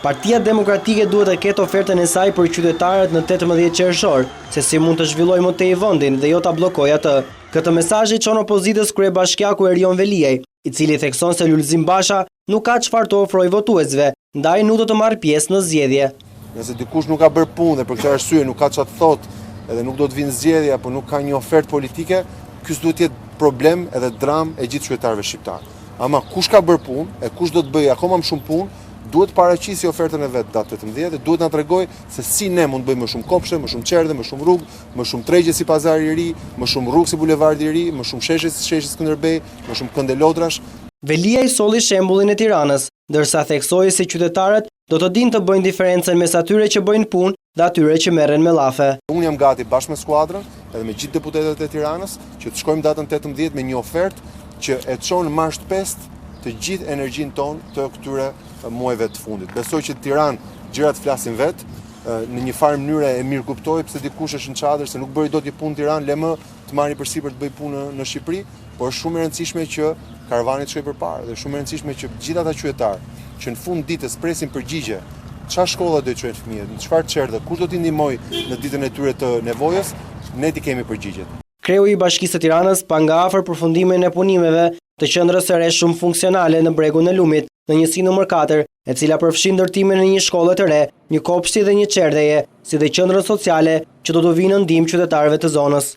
Partia Demokratike duhet të ketë ofertën e saj për qytetarët në 18 qershor, se si mund të zhvillojë më tej vendin dhe jo ta bllokojë atë. Këtë mesazh i çon opozitës kryebashkiaku Erion Veliaj, i cili thekson se Lulzim Basha nuk ka çfarë të ofrojë votuesve, ndaj nuk do të marrë pjesë në zgjedhje. Nëse dikush nuk ka bërë punë dhe për këtë arsye nuk ka çfarë të thotë, edhe nuk do të vinë zgjedhje apo nuk ka një ofertë politike, ky duhet të jetë problem edhe dram e gjithë qytetarëve shqiptar. Ama kush ka bërë punë e kush do të bëjë akoma më shumë punë, duhet paraqisë ofertën e vet datë 18 dhe duhet na tregojë se si ne mund të bëjmë më shumë kopshte, më shumë qerdhe, më shumë rrugë, më shumë tregje si Pazari i Ri, më shumë rrugë si Bulevardi i Ri, më shumë sheshe si sheshi Skënderbej, më shumë kënde lodrash. Veliaj solli shembullin e Tiranës, ndërsa theksoi se qytetarët do të dinë të bëjnë diferencën mes atyre që bëjnë punë dhe atyre që merren me llafe. Unë jam gati bashkë me skuadrën edhe me gjithë deputetët e Tiranës që të shkojmë datën 18 me një ofertë që e çon marsh të pestë të gjithë energjinë tonë të këtyre muajve të fundit. Besoj që Tiranë gjërat flasin vetë, në një farë mënyrë e mirë kuptoj pse dikush është në çadër se nuk bëri dot një punë Tiranë, le më të marri përsipër të bëj punë në Shqipëri, por është shumë e rëndësishme që karavani të shkojë përpara dhe shumë e rëndësishme që gjithë ata qytetarë që në fund ditës presin përgjigje çfarë shkolla do të çojnë fëmijët, në çfarë çerdhe, kush do t'i ndihmojë në ditën e tyre të nevojës, ne ti kemi përgjigjet. Kreu i Bashkisë së Tiranës pa nga afër përfundimin e punimeve të qendrës së re shumë funksionale në Bregun e Lumit, në njësi nr. 4, e cila përfshin ndërtimin e një shkolle të re, një kopshti dhe një qerdheje, si dhe qendrën sociale që do të vinë në ndihmë qytetarëve të zonës.